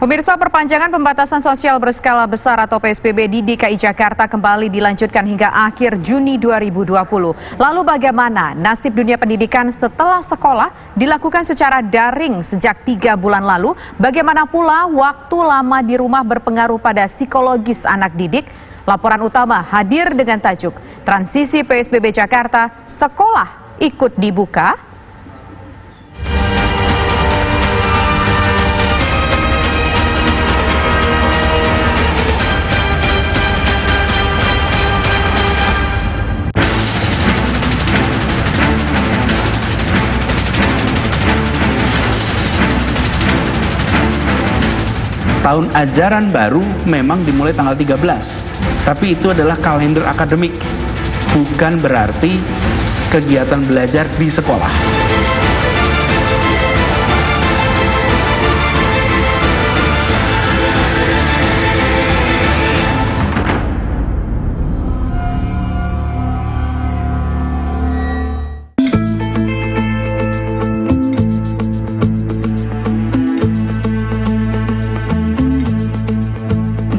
Pemirsa, perpanjangan pembatasan sosial berskala besar atau PSBB di DKI Jakarta kembali dilanjutkan hingga akhir Juni 2020. Lalu bagaimana nasib dunia pendidikan setelah sekolah dilakukan secara daring sejak 3 bulan lalu? Bagaimana pula waktu lama di rumah berpengaruh pada psikologis anak didik? Laporan utama hadir dengan tajuk Transisi PSBB Jakarta, Sekolah Ikut Dibuka. Tahun ajaran baru memang dimulai tanggal 13, tapi itu adalah kalender akademik, bukan berarti kegiatan belajar di sekolah.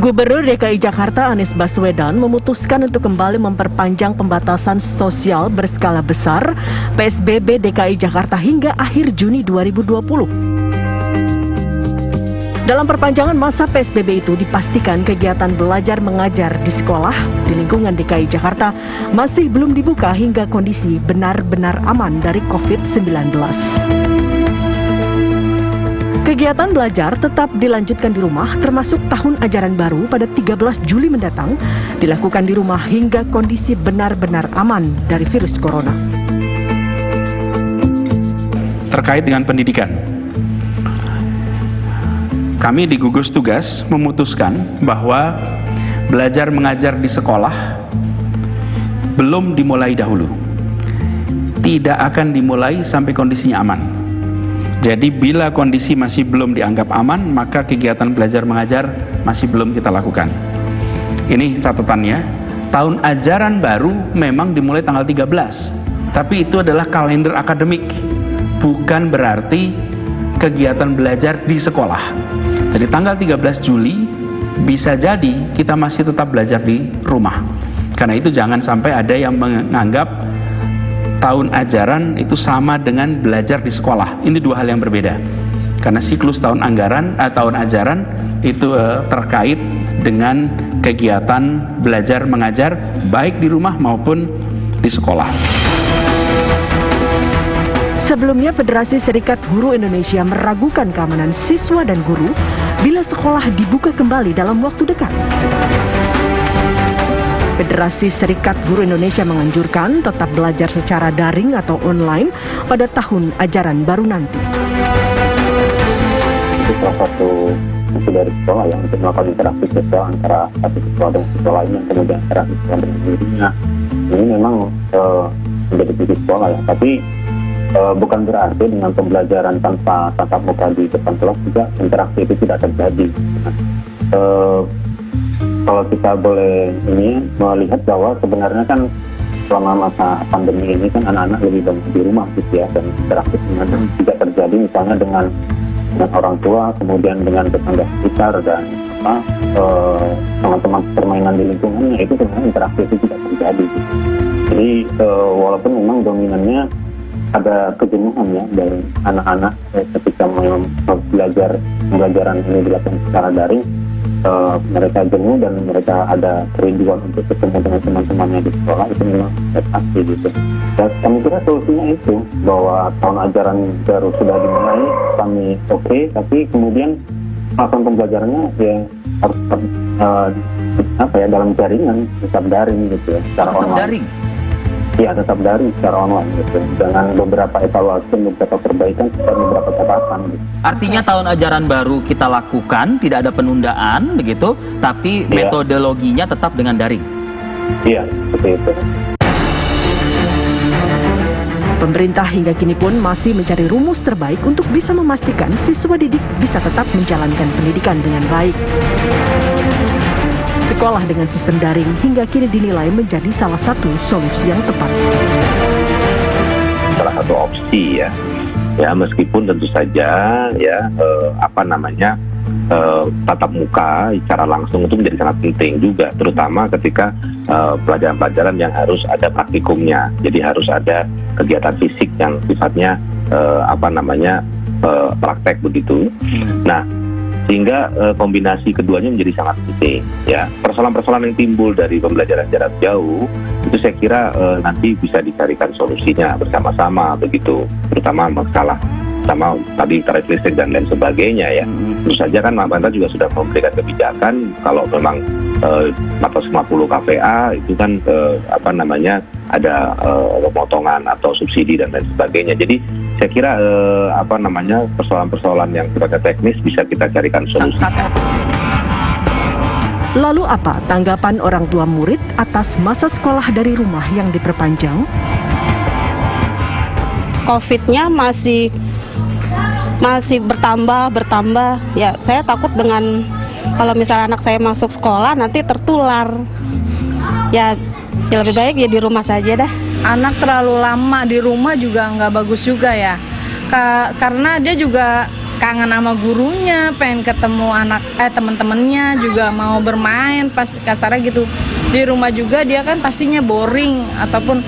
Gubernur DKI Jakarta Anies Baswedan memutuskan untuk kembali memperpanjang pembatasan sosial berskala besar PSBB DKI Jakarta hingga akhir Juni 2020. Dalam perpanjangan masa PSBB itu dipastikan kegiatan belajar mengajar di sekolah di lingkungan DKI Jakarta masih belum dibuka hingga kondisi benar-benar aman dari COVID-19. Kegiatan belajar tetap dilanjutkan di rumah termasuk tahun ajaran baru pada 13 Juli mendatang dilakukan di rumah hingga kondisi benar-benar aman dari virus corona. Terkait dengan pendidikan, kami di gugus tugas memutuskan bahwa belajar mengajar di sekolah belum dimulai dahulu. Tidak akan dimulai sampai kondisinya aman. Jadi bila kondisi masih belum dianggap aman, maka kegiatan belajar mengajar masih belum kita lakukan. Ini catatannya, tahun ajaran baru memang dimulai tanggal 13, tapi itu adalah kalender akademik, bukan berarti kegiatan belajar di sekolah. Jadi tanggal 13 Juli bisa jadi kita masih tetap belajar di rumah. Karena itu jangan sampai ada yang menganggap tahun ajaran itu sama dengan belajar di sekolah. Ini dua hal yang berbeda. Karena siklus tahun ajaran itu terkait dengan kegiatan belajar mengajar baik di rumah maupun di sekolah. Sebelumnya, Federasi Serikat Guru Indonesia meragukan keamanan siswa dan guru bila sekolah dibuka kembali dalam waktu dekat. Federasi Serikat Guru Indonesia menganjurkan tetap belajar secara daring atau online pada tahun ajaran baru nanti. Itu salah satu fungsi dari sekolah yang untuk melakukan interaksi sosial antara satu siswa dengan siswa lainnya, kemudian interaksi siswa dengan dirinya. Ini memang menjadi fungsi sekolah ya, tapi bukan berarti dengan pembelajaran tanpa tatap muka di depan kelas juga interaksi itu tidak terjadi. Kalau kita boleh melihat bahwa sebenarnya kan selama masa pandemi ini kan anak-anak lebih banyak di rumah gitu ya, dan interaksi tidak terjadi misalnya dengan orang tua, kemudian dengan tetangga sekitar dan teman-teman permainan di lingkungannya, itu sebenarnya interaksi itu tidak terjadi gitu. Jadi walaupun memang dominannya ada kejenuhan ya dari anak-anak ketika pembelajaran ini dilakukan secara daring. Mereka jenuh dan mereka ada kerinduan untuk ketemu dengan teman-temannya di sekolah, itu memang pasti gitu. Dan kami kira solusinya itu, bahwa tahun ajaran baru sudah dimulai, kami oke, tapi kemudian melakukan pembelajarannya ya harus dalam jaringan, tetap daring gitu ya, secara online. Daring? Iya, tetap daring secara online gitu, dengan beberapa evaluasi, beberapa perbaikan, dan beberapa catatan gitu. Artinya tahun ajaran baru kita lakukan, tidak ada penundaan begitu, tapi metodologinya tetap dengan daring. Iya, seperti itu. Pemerintah hingga kini pun masih mencari rumus terbaik untuk bisa memastikan siswa didik bisa tetap menjalankan pendidikan dengan baik. Sekolah dengan sistem daring hingga kini dinilai menjadi salah satu solusi yang tepat. Salah satu opsi ya meskipun tentu saja tatap muka secara langsung itu menjadi sangat penting juga, terutama ketika pelajaran-pelajaran yang harus ada praktikumnya. Jadi harus ada kegiatan fisik yang sifatnya praktek begitu. Nah, sehingga kombinasi keduanya menjadi sangat penting. Ya, persoalan-persoalan yang timbul dari pembelajaran jarak jauh itu saya kira nanti bisa dicarikan solusinya bersama-sama begitu, terutama masalah sama tadi tarif listrik dan lain sebagainya ya. Tentu saja kan pemerintah juga sudah memberikan kebijakan kalau memang 450 kVA itu kan ada pemotongan atau subsidi dan lain sebagainya. Jadi saya kira persoalan-persoalan yang sifatnya teknis bisa kita carikan solusi. Lalu apa tanggapan orang tua murid atas masa sekolah dari rumah yang diperpanjang? COVID-nya masih bertambah. Ya, saya takut dengan kalau misalnya anak saya masuk sekolah nanti tertular. Ya lebih baik ya di rumah saja dah. Anak terlalu lama di rumah juga nggak bagus juga ya. Karena dia juga kangen sama gurunya, pengen ketemu teman-temannya, juga mau bermain, pas kasarnya gitu. Di rumah juga dia kan pastinya boring ataupun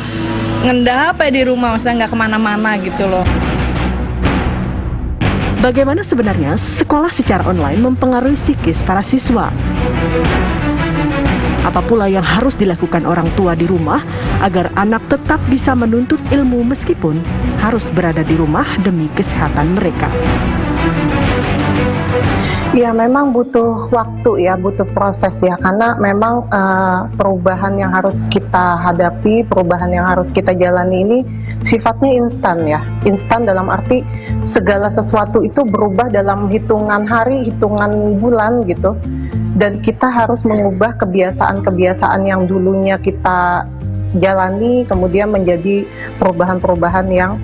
ngendap di rumah, maksudnya nggak kemana-mana gitu loh. Bagaimana sebenarnya sekolah secara online mempengaruhi psikis para siswa? Apa pula yang harus dilakukan orang tua di rumah agar anak tetap bisa menuntut ilmu meskipun harus berada di rumah demi kesehatan mereka? Ya, memang butuh waktu ya, butuh proses ya, karena memang perubahan yang harus kita hadapi, perubahan yang harus kita jalani ini sifatnya instan ya. Instan dalam arti segala sesuatu itu berubah dalam hitungan hari, hitungan bulan gitu. Dan kita harus mengubah kebiasaan-kebiasaan yang dulunya kita jalani kemudian menjadi perubahan-perubahan yang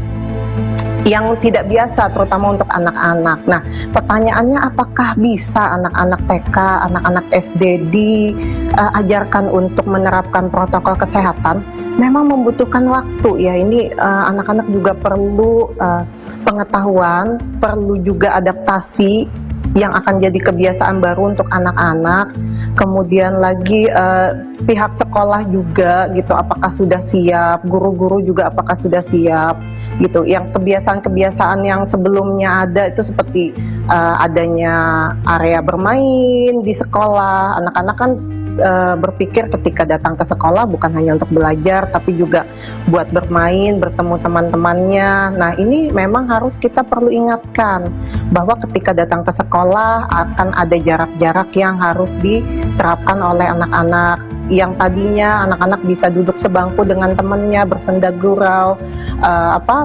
tidak biasa, terutama untuk anak-anak. Nah, pertanyaannya apakah bisa anak-anak TK, anak-anak SD diajarkan untuk menerapkan protokol kesehatan? Memang membutuhkan waktu ya. Ini anak-anak juga perlu pengetahuan, perlu juga adaptasi yang akan jadi kebiasaan baru untuk anak-anak. Kemudian lagi pihak sekolah juga gitu, apakah sudah siap, guru-guru juga apakah sudah siap gitu. Yang kebiasaan-kebiasaan yang sebelumnya ada itu seperti adanya area bermain di sekolah. Anak-anak kan berpikir ketika datang ke sekolah bukan hanya untuk belajar tapi juga buat bermain, bertemu teman-temannya. Nah, ini memang harus kita perlu ingatkan bahwa ketika datang ke sekolah akan ada jarak-jarak yang harus diterapkan oleh anak-anak. Yang tadinya anak-anak bisa duduk sebangku dengan temannya, bersenda gurau,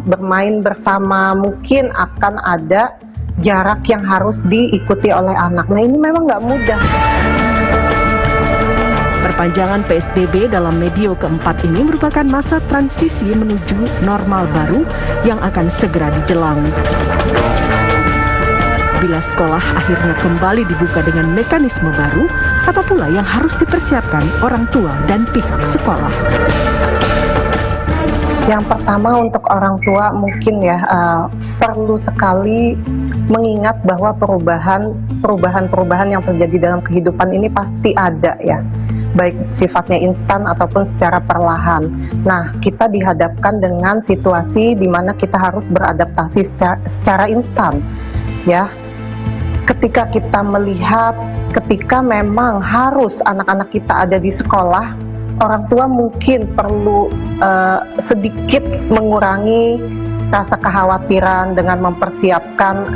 bermain bersama, mungkin akan ada jarak yang harus diikuti oleh anak. Nah, ini memang nggak mudah. Perpanjangan PSBB dalam medio keempat ini merupakan masa transisi menuju normal baru yang akan segera dijelang. Bila sekolah akhirnya kembali dibuka dengan mekanisme baru, apa pula yang harus dipersiapkan orang tua dan pihak sekolah? Yang pertama untuk orang tua mungkin ya perlu sekali mengingat bahwa perubahan yang terjadi dalam kehidupan ini pasti ada ya, baik sifatnya instan ataupun secara perlahan. Nah, kita dihadapkan dengan situasi di mana kita harus beradaptasi secara instan ya. Ketika kita melihat, ketika memang harus anak-anak kita ada di sekolah, orang tua mungkin perlu sedikit mengurangi rasa kekhawatiran dengan mempersiapkan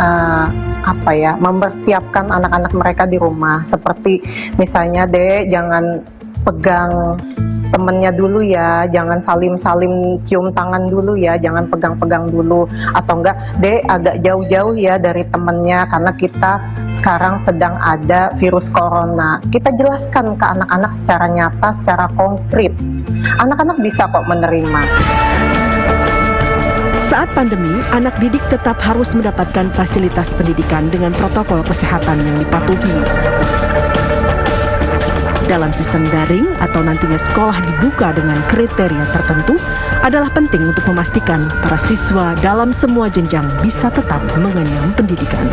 mempersiapkan anak-anak mereka di rumah. Seperti misalnya, Dek, jangan pegang temennya dulu ya, jangan salim-salim cium tangan dulu ya, jangan pegang-pegang dulu, atau enggak, Dek, agak jauh-jauh ya dari temennya karena kita sekarang sedang ada virus corona. Kita jelaskan ke anak-anak secara nyata, secara konkret. Anak-anak bisa kok menerima. Saat pandemi, anak didik tetap harus mendapatkan fasilitas pendidikan dengan protokol kesehatan yang dipatuhi. Dalam sistem daring atau nantinya sekolah dibuka dengan kriteria tertentu adalah penting untuk memastikan para siswa dalam semua jenjang bisa tetap mengenyam pendidikan.